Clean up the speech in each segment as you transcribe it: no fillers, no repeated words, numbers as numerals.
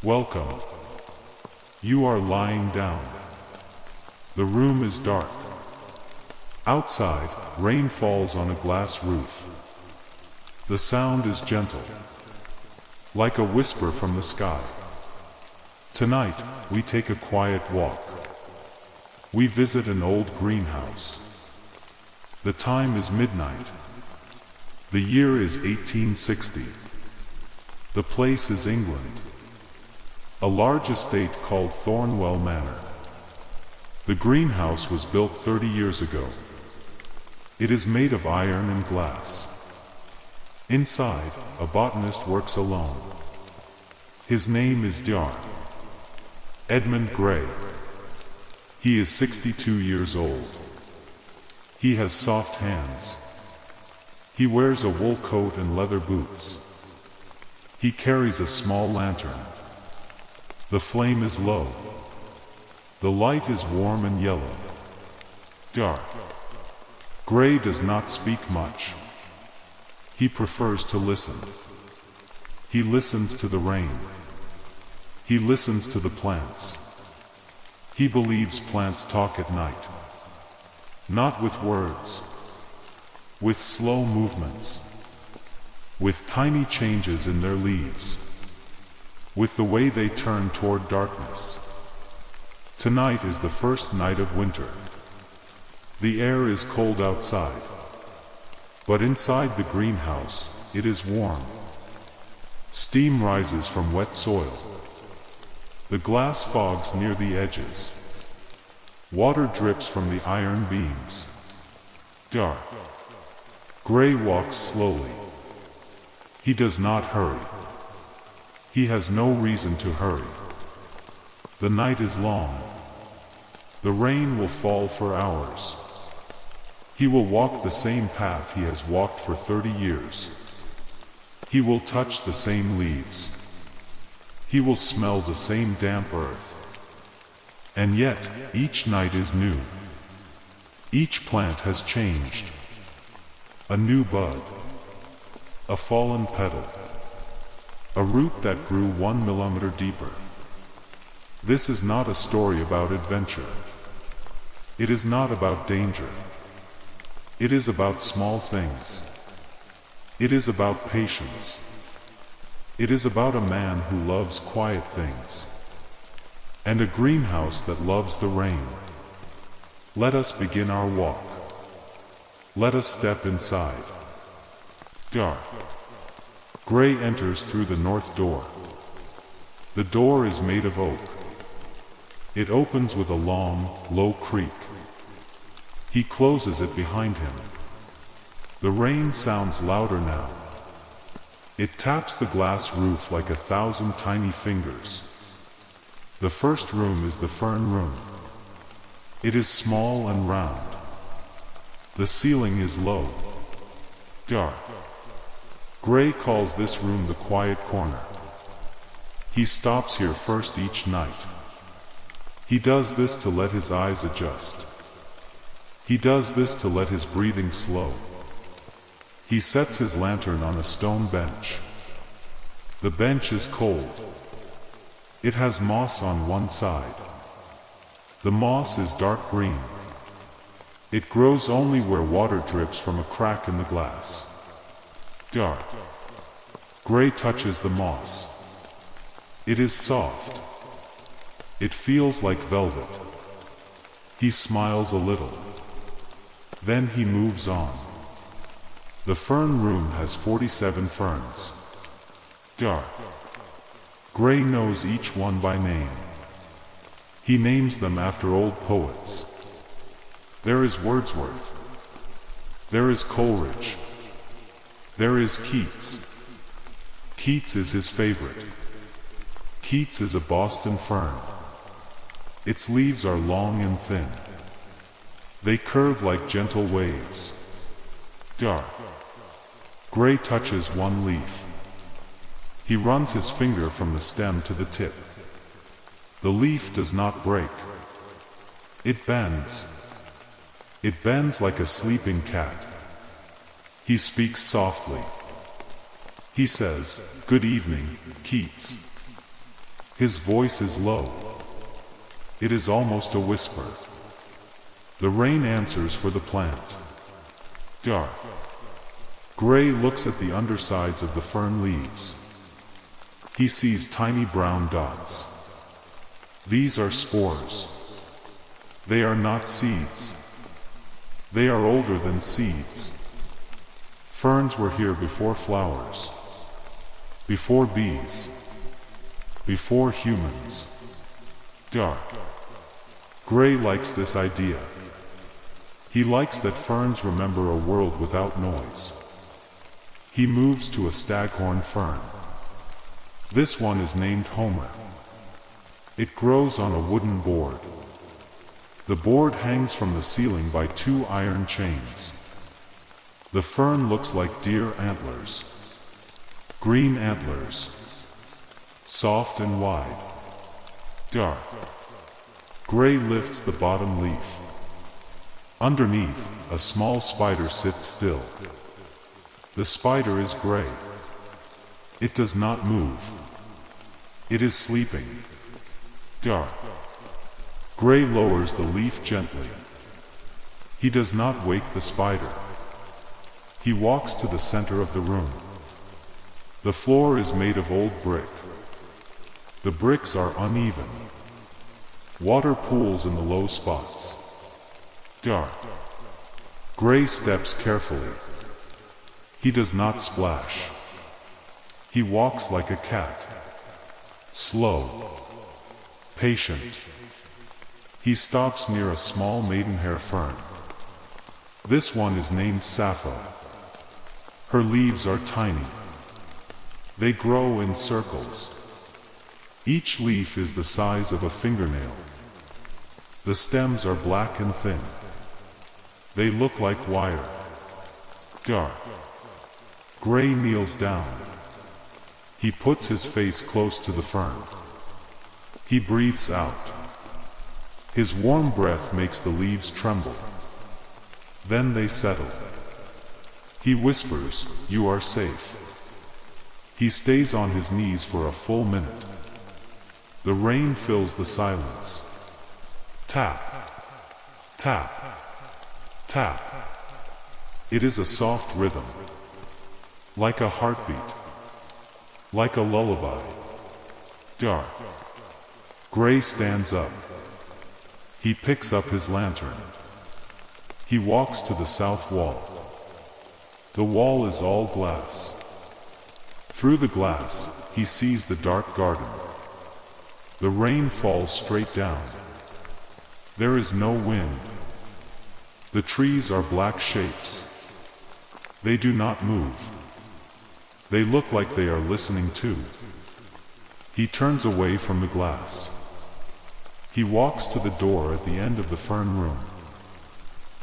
Welcome. You are lying down. The room is dark. Outside, rain falls on a glass roof. The sound is gentle, like a whisper from the sky. Tonight, we take a quiet walk. We visit an old greenhouse. The time is midnight. The year is 1860. The place is England. A large estate called Thornwell Manor. The greenhouse was built 30 years ago. It is made of iron and glass. Inside, a botanist works alone. His name is Dr. Edmund Grey. He is 62 years old. He has soft hands. He wears a wool coat and leather boots. He carries a small lantern. The flame is low. The light is warm and yellow. Dr. Grey does not speak much. He prefers to listen. He listens to the rain. He listens to the plants. He believes plants talk at night. Not with words. With slow movements. With tiny changes in their leaves. With the way they turn toward darkness. Tonight is the first night of winter. The air is cold outside. But inside the greenhouse, it is warm. Steam rises from wet soil. The glass fogs near the edges. Water drips from the iron beams. Dr. Grey walks slowly. He does not hurry. He has no reason to hurry. The night is long. The rain will fall for hours. He will walk the same path he has walked for 30 years. He will touch the same leaves. He will smell the same damp earth. And yet, each night is new. Each plant has changed. A new bud. A fallen petal. A root that grew 1 millimeter deeper. This is not a story about adventure. It is not about danger. It is about small things. It is about patience. It is about a man who loves quiet things. And a greenhouse that loves the rain. Let us begin our walk. Let us step inside. Dr. Grey enters through the north door. The door is made of oak. It opens with a long, low creak. He closes it behind him. The rain sounds louder now. It taps the glass roof like 1,000 tiny fingers. The first room is the fern room. It is small and round. The ceiling is low. Dr. Grey calls this room the quiet corner. He stops here first each night. He does this to let his eyes adjust. He does this to let his breathing slow. He sets his lantern on a stone bench. The bench is cold. It has moss on one side. The moss is dark green. It grows only where water drips from a crack in the glass. Dr. Grey touches the moss. It is soft. It feels like velvet. He smiles a little. Then he moves on. The fern room has 47 ferns. Dr. Grey knows each one by name. He names them after old poets. There is Wordsworth. There is Coleridge. There is Keats. Keats is his favorite. Keats is a Boston fern. Its leaves are long and thin. They curve like gentle waves. Dr. Grey touches one leaf. He runs his finger from the stem to the tip. The leaf does not break. It bends. It bends like a sleeping cat. He speaks softly. He says, "Good evening, Keats." His voice is low. It is almost a whisper. The rain answers for the plant. Dark. Grey looks at the undersides of the fern leaves. He sees tiny brown dots. These are spores. They are not seeds. They are older than seeds. Ferns were here before flowers, before bees, before humans. Dark. Grey likes this idea. He likes that ferns remember a world without noise. He moves to a staghorn fern. This one is named Homer. It grows on a wooden board. The board hangs from the ceiling by 2 iron chains. The fern looks like deer antlers. Green antlers. Soft and wide. Dark. Grey lifts the bottom leaf. Underneath, a small spider sits still. The spider is grey. It does not move. It is sleeping. Dark. Grey lowers the leaf gently. He does not wake the spider. He walks to the center of the room. The floor is made of old brick. The bricks are uneven. Water pools in the low spots. Dark. Grey steps carefully. He does not splash. He walks like a cat. Slow. Patient. He stops near a small maidenhair fern. This one is named Sappho. Her leaves are tiny. They grow in circles. Each leaf is the size of a fingernail. The stems are black and thin. They look like wire. Dark. Grey kneels down. He puts his face close to the fern. He breathes out. His warm breath makes the leaves tremble. Then they settle. He whispers, "You are safe." He stays on his knees for a full minute. The rain fills the silence. Tap. Tap. Tap. It is a soft rhythm. Like a heartbeat. Like a lullaby. Dark. Grey stands up. He picks up his lantern. He walks to the south wall. The wall is all glass. Through the glass, he sees the dark garden. The rain falls straight down. There is no wind. The trees are black shapes. They do not move. They look like they are listening too. He turns away from the glass. He walks to the door at the end of the fern room.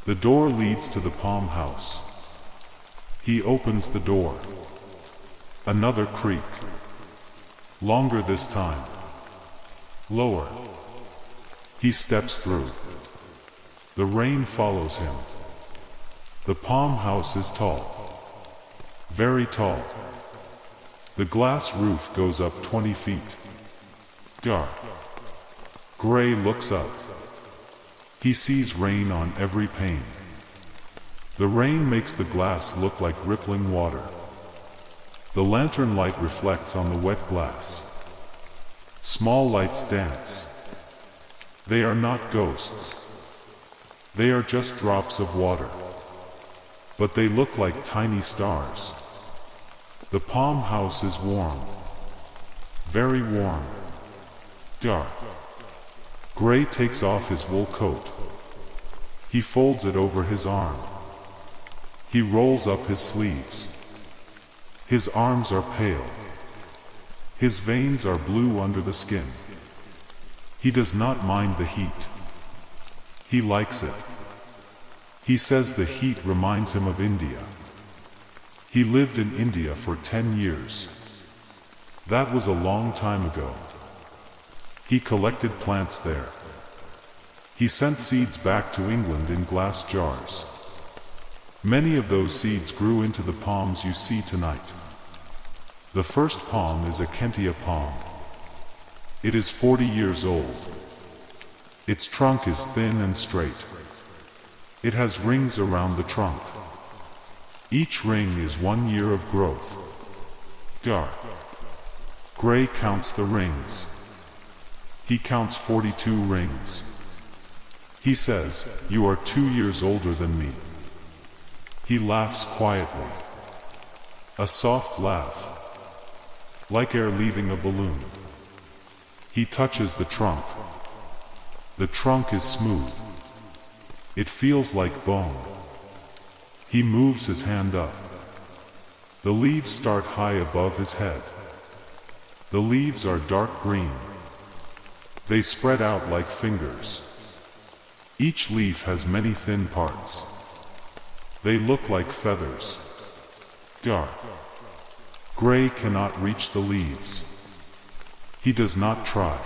The door leads to the palm house. He opens the door. Another creak. Longer this time. Lower. He steps through. The rain follows him. The palm house is tall. Very tall. The glass roof goes up 20 feet. Dark. Grey looks up. He sees rain on every pane. The rain makes the glass look like rippling water. The lantern light reflects on the wet glass. Small lights dance. They are not ghosts. They are just drops of water. But they look like tiny stars. The palm house is warm. Very warm. Dark. Grey takes off his wool coat. He folds it over his arm. He rolls up his sleeves. His arms are pale. His veins are blue under the skin. He does not mind the heat. He likes it. He says the heat reminds him of India. He lived in India for 10 years. That was a long time ago. He collected plants there. He sent seeds back to England in glass jars. Many of those seeds grew into the palms you see tonight. The first palm is a Kentia palm. It is 40 years old. Its trunk is thin and straight. It has rings around the trunk. Each ring is 1 year of growth. Dark. Grey counts the rings. He counts 42 rings. He says, "You are 2 years older than me." He laughs quietly. A soft laugh, like air leaving a balloon. He touches the trunk. The trunk is smooth. It feels like bone. He moves his hand up. The leaves start high above his head. The leaves are dark green. They spread out like fingers. Each leaf has many thin parts. They look like feathers. Dark. Grey cannot reach the leaves. He does not try.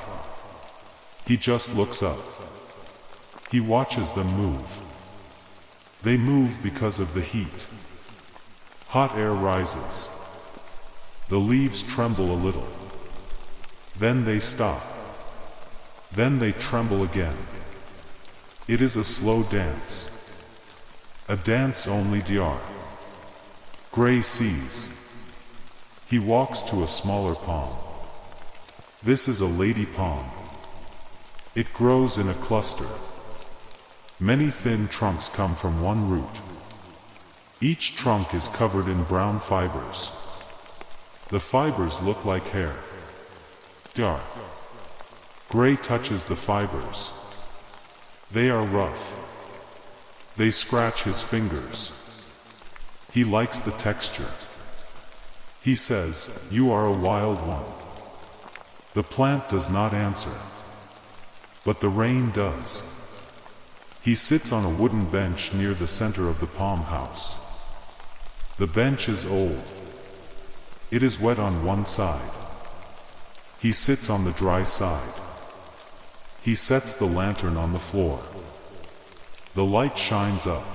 He just looks up. He watches them move. They move because of the heat. Hot air rises. The leaves tremble a little. Then they stop. Then they tremble again. It is a slow dance. A dance only Dr. Grey sees. He walks to a smaller palm. This is a lady palm. It grows in a cluster. Many thin trunks come from one root. Each trunk is covered in brown fibers. The fibers look like hair. Dr. Grey touches the fibers. They are rough. They scratch his fingers. He likes the texture. He says, "You are a wild one." The plant does not answer, but the rain does. He sits on a wooden bench near the center of the palm house. The bench is old. It is wet on one side. He sits on the dry side. He sets the lantern on the floor. The light shines up.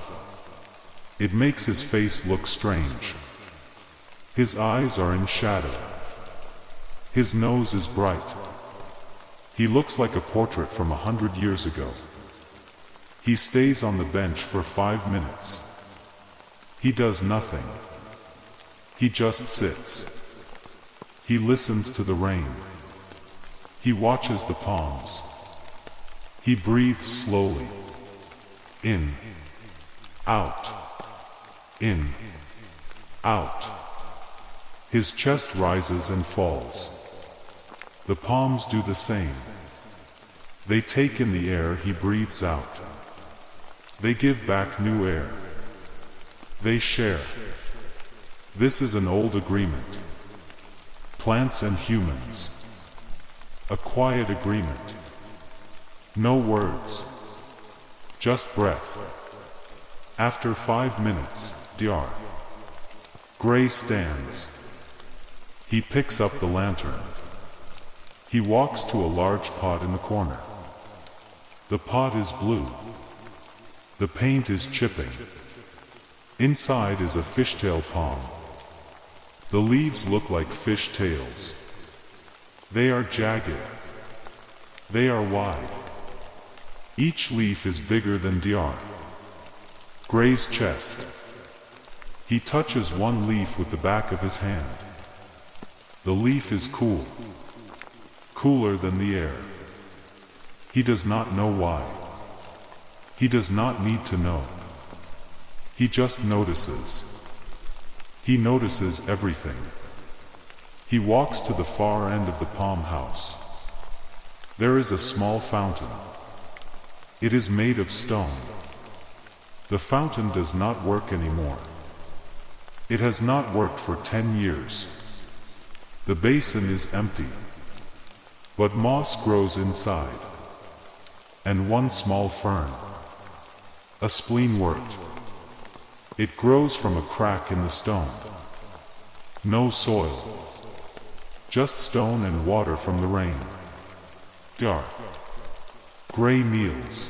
It makes his face look strange. His eyes are in shadow. His nose is bright. He looks like a portrait from 100 years ago. He stays on the bench for 5 minutes. He does nothing. He just sits. He listens to the rain. He watches the palms. He breathes slowly. In. Out. In. Out. His chest rises and falls. The palms do the same. They take in the air he breathes out. They give back new air. They share. This is an old agreement. Plants and humans. A quiet agreement. No words. Just breath. After 5 minutes, Dr. Grey stands. He picks up the lantern. He walks to a large pot in the corner. The pot is blue. The paint is chipping. Inside is a fishtail palm. The leaves look like fish tails. They are jagged. They are wide. Each leaf is bigger than Dr. Grey's chest. He touches one leaf with the back of his hand. The leaf is cool. Cooler than the air. He does not know why. He does not need to know. He just notices. He notices everything. He walks to the far end of the palm house. There is a small fountain. It is made of stone. The fountain does not work anymore. It has not worked for 10 years. The basin is empty. But moss grows inside. And one small fern. A spleenwort. It grows from a crack in the stone. No soil. Just stone and water from the rain. Dr. Grey kneels.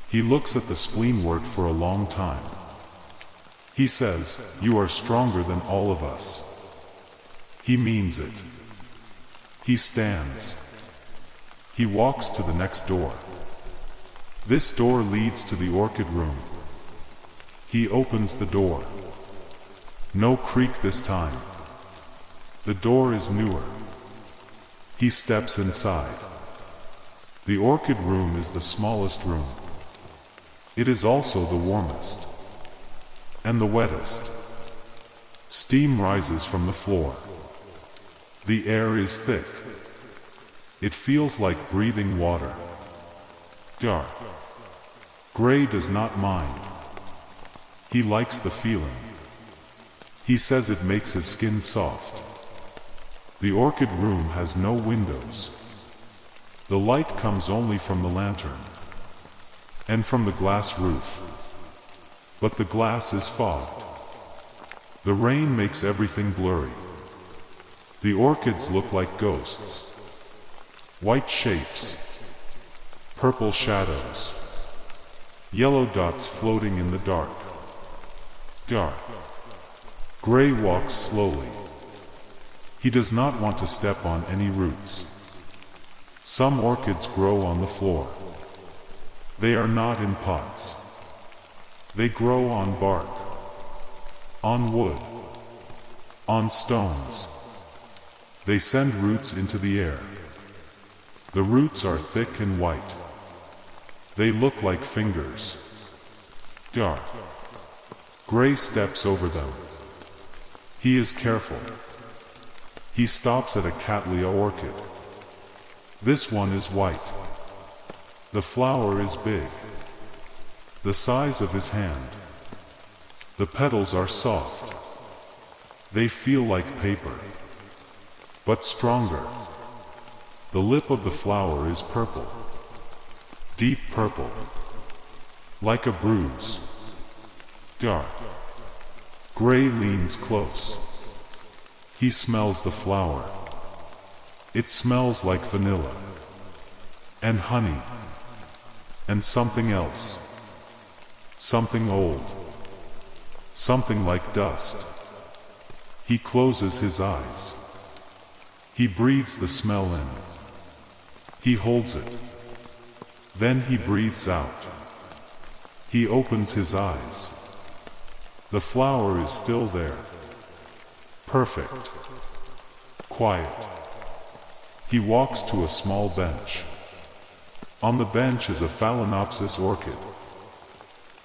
He looks at the spleenwort for a long time. He says, "You are stronger than all of us." He means it. He stands. He walks to the next door. This door leads to the orchid room. He opens the door. No creak this time. The door is newer. He steps inside. The orchid room is the smallest room. It is also the warmest and the wettest. Steam rises from the floor. The air is thick. It feels like breathing water. Dark. Grey does not mind. He likes the feeling. He says it makes his skin soft. The orchid room has no windows. The light comes only from the lantern and from the glass roof. But the glass is fogged. The rain makes everything blurry. The orchids look like ghosts. White shapes, purple shadows, yellow dots floating in the dark. Dark. Grey walks slowly. He does not want to step on any roots. Some orchids grow on the floor. They are not in pots. They grow on bark, on wood, on stones. They send roots into the air. The roots are thick and white. They look like fingers. Dark. Grey steps over them. He is careful. He stops at a cattleya orchid. This one is white. The flower is big, the size of his hand. The petals are soft. They feel like paper, but stronger. The lip of the flower is purple, deep purple, like a bruise. Dark. Grey leans close. He smells the flower. It smells like vanilla, and honey, and something else. Something old. Something like dust. He closes his eyes. He breathes the smell in. He holds it. Then he breathes out. He opens his eyes. The flower is still there. Perfect. Quiet. He walks to a small bench. On the bench is a Phalaenopsis orchid.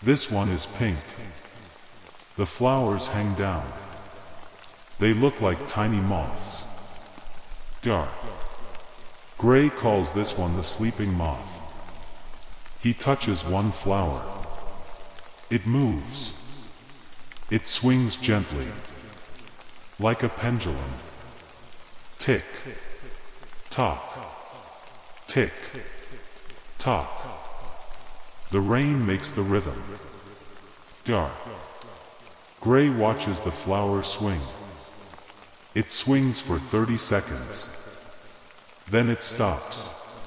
This one is pink. The flowers hang down. They look like tiny moths. Dark. Grey calls this one the sleeping moth. He touches one flower. It moves. It swings gently, like a pendulum. Tick, tock, tick, tock. The rain makes the rhythm. Dark. Grey watches the flower swing. It swings for 30 seconds. Then it stops.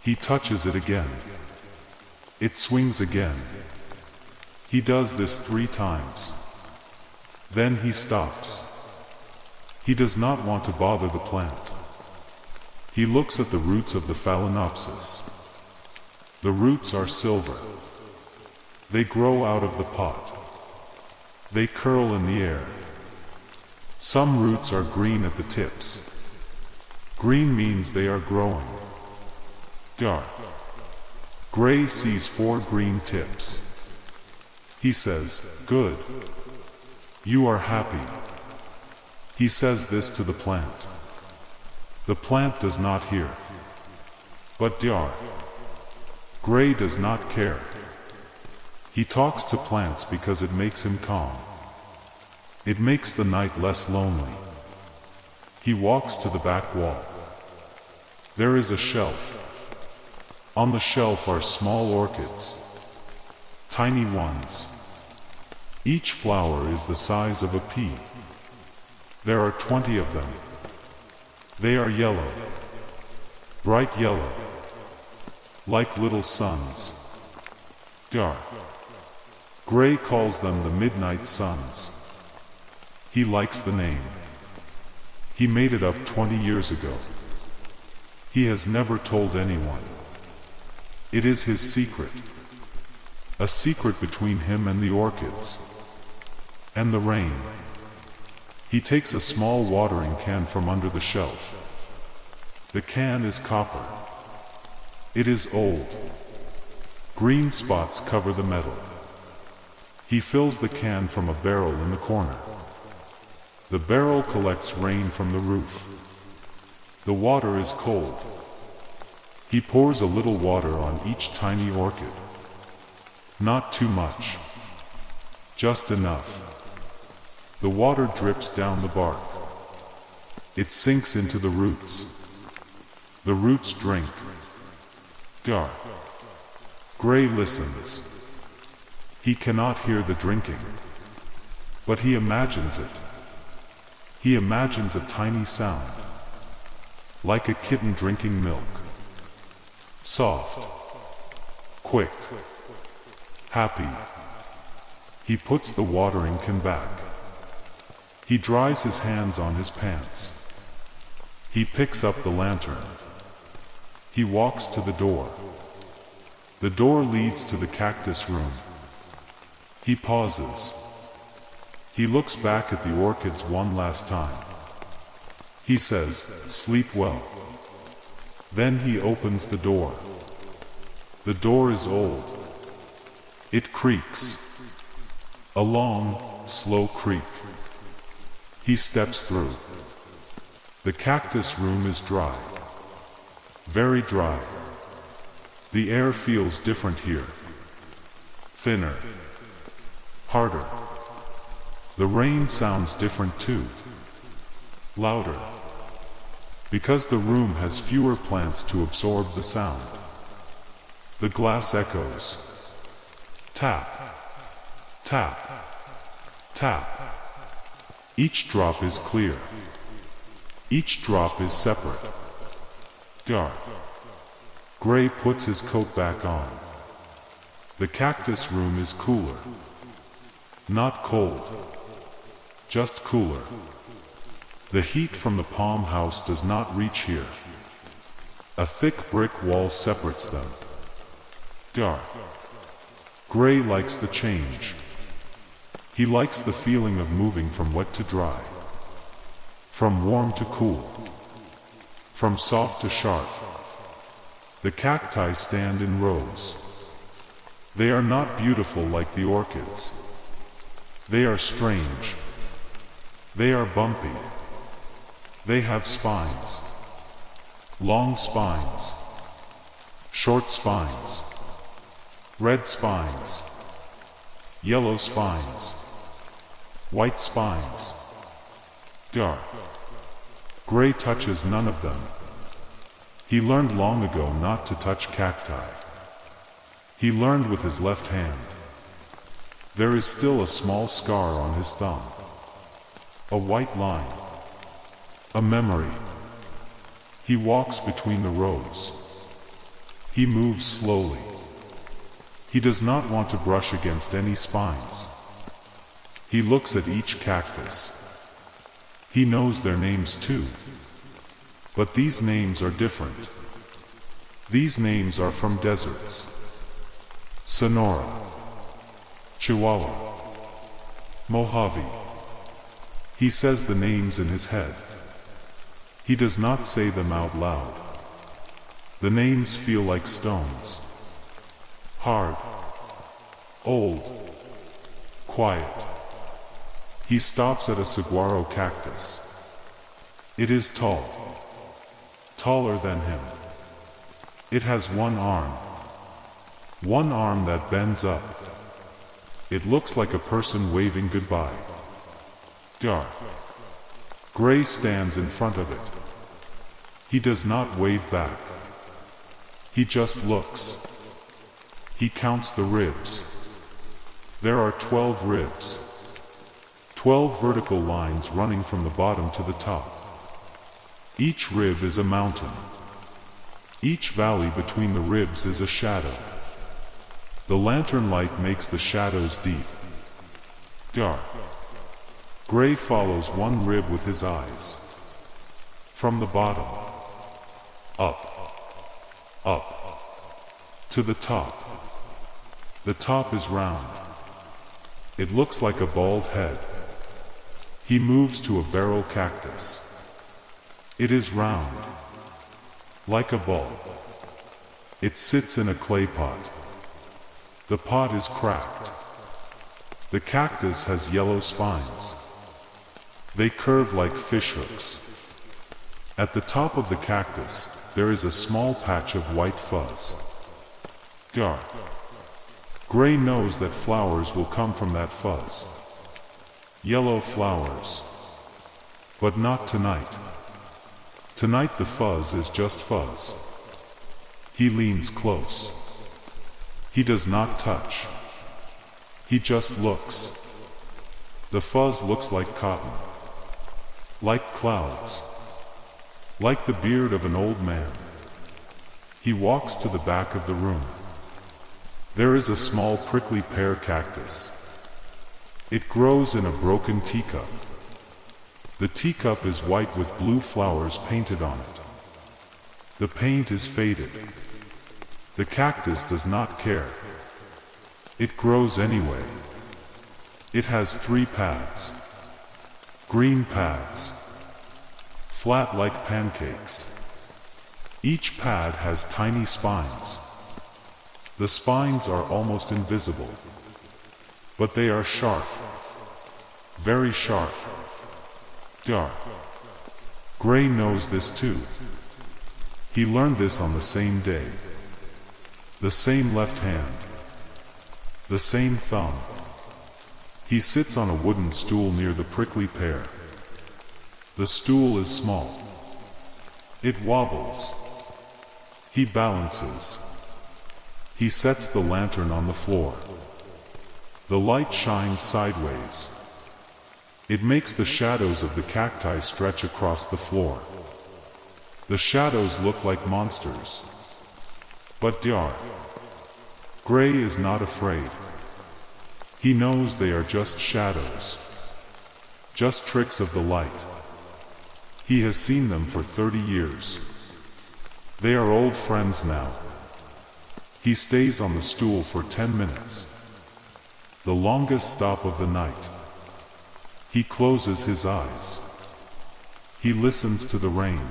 He touches it again. It swings again. He does this 3 times. Then he stops. He does not want to bother the plant. He looks at the roots of the Phalaenopsis. The roots are silver. They grow out of the pot. They curl in the air. Some roots are green at the tips. Green means they are growing. Dark. Grey sees 4 green tips. He says, "Good. You are happy." He says this to the plant. The plant does not hear. But Dark. Grey does not care. He talks to plants because it makes him calm. It makes the night less lonely. He walks to the back wall. There is a shelf. On the shelf are small orchids. Tiny ones. Each flower is the size of a pea. There are 20 of them. They are yellow. Bright yellow. Like little suns. Dark. Grey calls them the midnight suns. He likes the name. He made it up 20 years ago. He has never told anyone. It is his secret. A secret between him and the orchids. And the rain. He takes a small watering can from under the shelf. The can is copper. It is old. Green spots cover the metal. He fills the can from a barrel in the corner. The barrel collects rain from the roof. The water is cold. He pours a little water on each tiny orchid. Not too much. Just enough. The water drips down the bark. It sinks into the roots. The roots drink. Dark. Grey listens. He cannot hear the drinking, but he imagines it. He imagines a tiny sound, like a kitten drinking milk. Soft, quick, happy. He puts the watering can back. He dries his hands on his pants. He picks up the lantern. He walks to the door. The door leads to the cactus room. He pauses. He looks back at the orchids one last time. He says, "Sleep well." Then he opens the door. The door is old. It creaks. A long, slow creak. He steps through. The cactus room is dry. Very dry. The air feels different here. Thinner. Harder. The rain sounds different too. Louder. Because the room has fewer plants to absorb the sound. The glass echoes. Tap. Tap. Tap. Each drop is clear. Each drop is separate. Dark. Grey puts his coat back on. The cactus room is cooler. Not cold. Just cooler. The heat from the palm house does not reach here. A thick brick wall separates them. Dark. Grey likes the change. He likes the feeling of moving from wet to dry. From warm to cool. From soft to sharp. The cacti stand in rows. They are not beautiful like the orchids. They are strange. They are bumpy. They have spines. Long spines. Short spines. Red spines. Yellow spines. White spines. Dark. Grey touches none of them. He learned long ago not to touch cacti. He learned with his left hand. There is still a small scar on his thumb. A white line. A memory. He walks between the rows. He moves slowly. He does not want to brush against any spines. He looks at each cactus. He knows their names too. But these names are different. These names are from deserts. Sonora. Chihuahua. Mojave. He says the names in his head. He does not say them out loud. The names feel like stones. Hard. Old. Quiet. He stops at a saguaro cactus. It is tall. Taller than him. It has one arm. One arm that bends up. It looks like a person waving goodbye. Dark. Grey stands in front of it. He does not wave back. He just looks. He counts the ribs. There are 12 ribs. 12 vertical lines running from the bottom to the top. Each rib is a mountain. Each valley between the ribs is a shadow. The lantern light makes the shadows deep. Dark. Grey follows one rib with his eyes. From the bottom. up, to the top. The top is round. It looks like a bald head. He moves to a barrel cactus. It is round, like a ball. It sits in a clay pot. The pot is cracked. The cactus has yellow spines. They curve like fishhooks. At the top of the cactus, there is a small patch of white fuzz. Dark. Grey knows that flowers will come from that fuzz. Yellow flowers. But not tonight. Tonight the fuzz is just fuzz. He leans close. He does not touch. He just looks. The fuzz looks like cotton. Like clouds. Like the beard of an old man. He walks to the back of the room. There is a small prickly pear cactus. It grows in a broken teacup. The teacup is white with blue flowers painted on it. The paint is faded. The cactus does not care. It grows anyway. It has 3 pads. Green pads. Flat like pancakes. Each pad has tiny spines. The spines are almost invisible. But they are sharp. Very sharp. Dark. Grey knows this too. He learned this on the same day. The same left hand. The same thumb. He sits on a wooden stool near the prickly pear. The stool is small. It wobbles. He balances. He sets the lantern on the floor. The light shines sideways. It makes the shadows of the cacti stretch across the floor. The shadows look like monsters. But dark. Grey is not afraid. He knows they are just shadows. Just tricks of the light. He has seen them for 30 years. They are old friends now. He stays on the stool for 10 minutes. The longest stop of the night. He closes his eyes. He listens to the rain.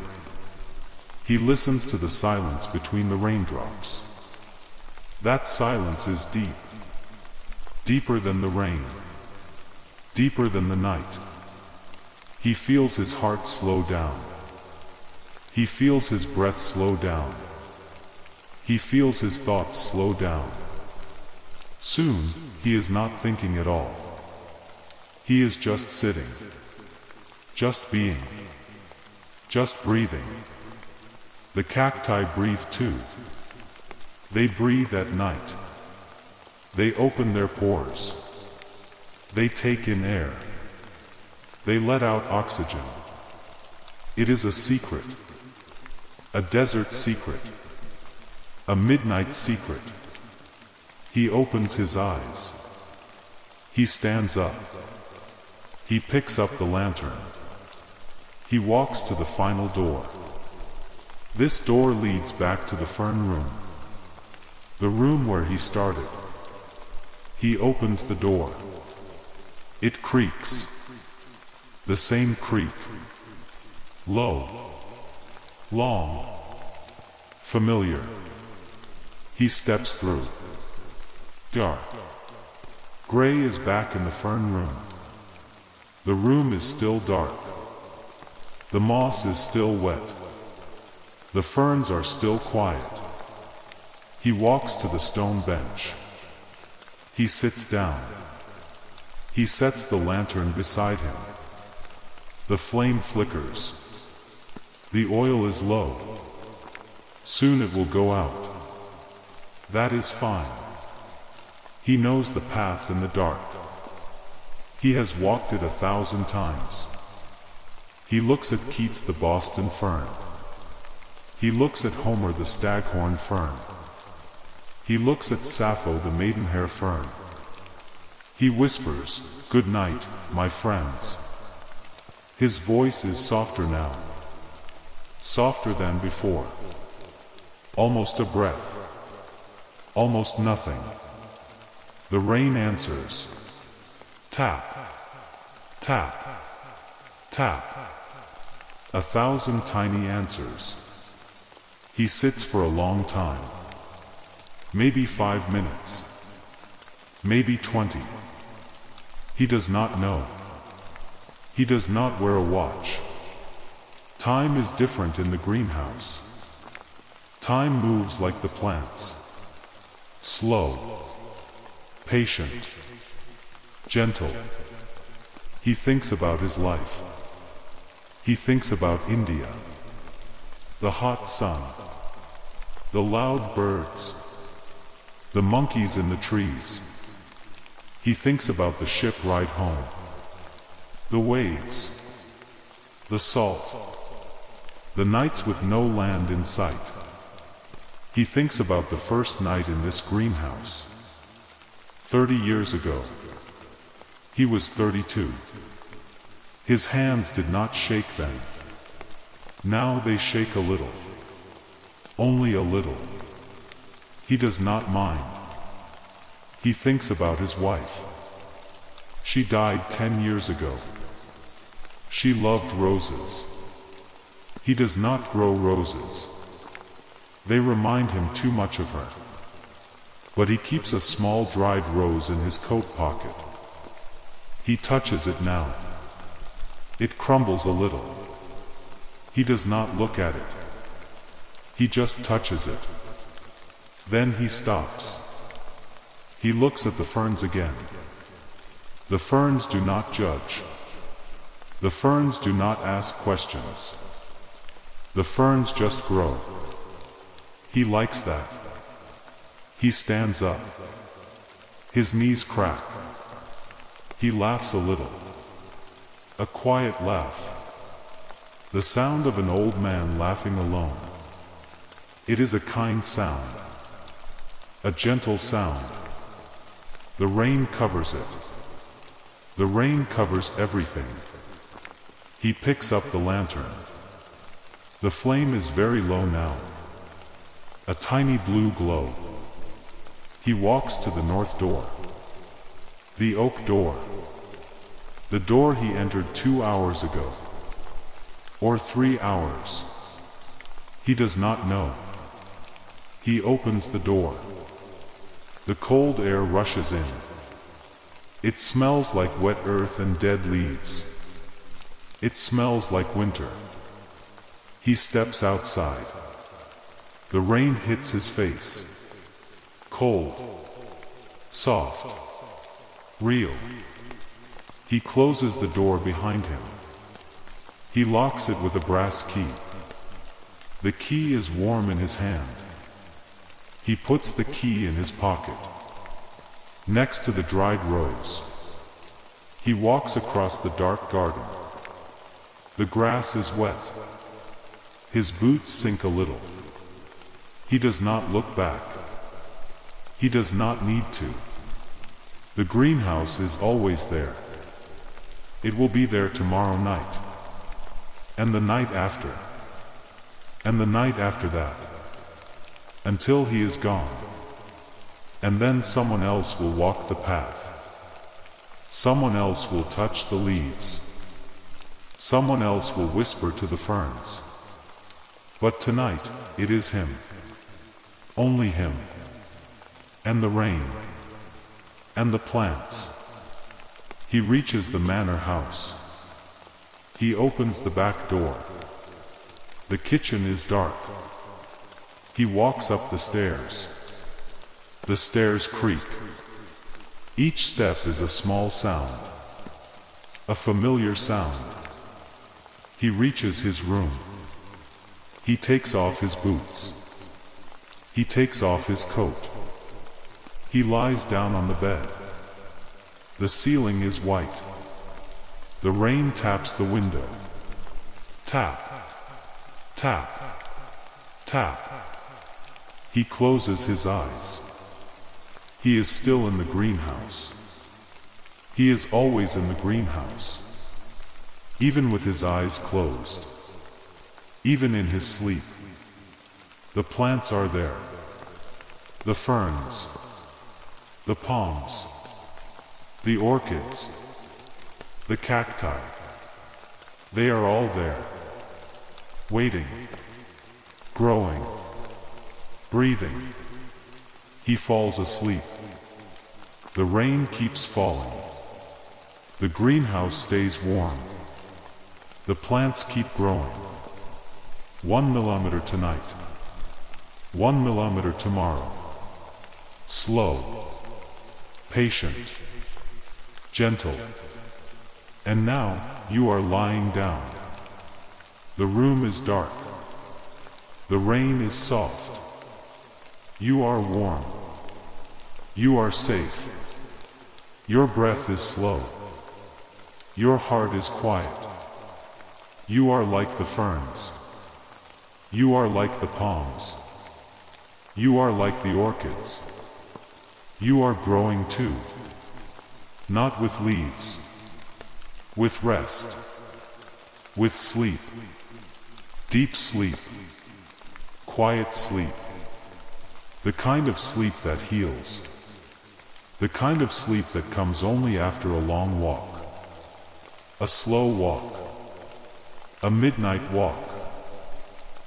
He listens to the silence between the raindrops. That silence is deep. Deeper than the rain. Deeper than the night. He feels his heart slow down. He feels his breath slow down. He feels his thoughts slow down. Soon, he is not thinking at all. He is just sitting. Just being. Just breathing. The cacti breathe too. They breathe at night. They open their pores. They take in air. They let out oxygen. It is a secret. A desert secret. A midnight secret. He opens his eyes. He stands up. He picks up the lantern. He walks to the final door. This door leads back to the fern room. The room where he started. He opens the door. It creaks. The same creak. Low. Long. Familiar. He steps through. Dark. Grey is back in the fern room. The room is still dark. The moss is still wet. The ferns are still quiet. He walks to the stone bench. He sits down. He sets the lantern beside him. The flame flickers. The oil is low. Soon it will go out. That is fine. He knows the path in the dark. He has walked it 1,000 times. He looks at Keats the Boston fern. He looks at Homer the staghorn fern. He looks at Sappho the maidenhair fern. He whispers, "Good night, my friends." His voice is softer now. softer than before. Almost a breath. Almost nothing. The rain answers. Tap, tap, tap. 1,000 tiny answers. He sits for a long time. Maybe 5 minutes. Maybe 20. He does not know. He does not wear a watch. Time is different in the greenhouse. Time moves like the plants. Slow. Patient. Gentle. He thinks about his life. He thinks about India. The hot sun. The loud birds. The monkeys in the trees. He thinks about the ship ride home. The waves. The salt. The nights with no land in sight. He thinks about the first night in this greenhouse. 30 years ago. He was 32. His hands did not shake then. Now they shake a little. Only a little. He does not mind. He thinks about his wife. She died 10 years ago. She loved roses. He does not grow roses. They remind him too much of her. But he keeps a small dried rose in his coat pocket. He touches it now. It crumbles a little. He does not look at it. He just touches it. Then he stops. He looks at the ferns again. The ferns do not judge. The ferns do not ask questions. The ferns just grow. He likes that. He stands up. His knees crack. He laughs a little. A quiet laugh. The sound of an old man laughing alone. It is a kind sound. A gentle sound. The rain covers it. The rain covers everything. He picks up the lantern. The flame is very low now. A tiny blue glow. He walks to the north door. The oak door. The door he entered 2 hours ago. Or 3 hours. He does not know. He opens the door. The cold air rushes in. It smells like wet earth and dead leaves. It smells like winter. He steps outside. The rain hits his face. Cold. Soft. Real. He closes the door behind him. He locks it with a brass key. The key is warm in his hand. He puts the key in his pocket. Next to the dried rose. He walks across the dark garden. The grass is wet. His boots sink a little. He does not look back. He does not need to. The greenhouse is always there. It will be there tomorrow night. And the night after. And the night after that. Until he is gone. And then someone else will walk the path. Someone else will touch the leaves. Someone else will whisper to the ferns. But tonight, it is him. Only him. And the rain. And the plants. He reaches the manor house. He opens the back door. The kitchen is dark. He walks up the stairs. The stairs creak. Each step is a small sound. A familiar sound. He reaches his room. He takes off his boots. He takes off his coat. He lies down on the bed. The ceiling is white. The rain taps the window. Tap. Tap. Tap. He closes his eyes. He is still in the greenhouse. He is always in the greenhouse. Even with his eyes closed. even in his sleep. The plants are there. The ferns, the palms, the orchids, the cacti. They are all there, waiting, growing, breathing. He falls asleep. The rain keeps falling. The greenhouse stays warm. The plants keep growing. 1 millimeter tonight. 1 millimeter tomorrow. Slow, patient, gentle. And now, you are lying down. The room is dark. The rain is soft. You are warm. You are safe. Your breath is slow. Your heart is quiet. You are like the ferns. You are like the palms. You are like the orchids. You are growing too. Not with leaves. With rest. With sleep. Deep sleep. Quiet sleep. The kind of sleep that heals. The kind of sleep that comes only after a long walk. A slow walk. A midnight walk.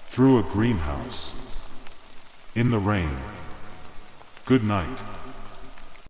Through a greenhouse. In the rain. Good night.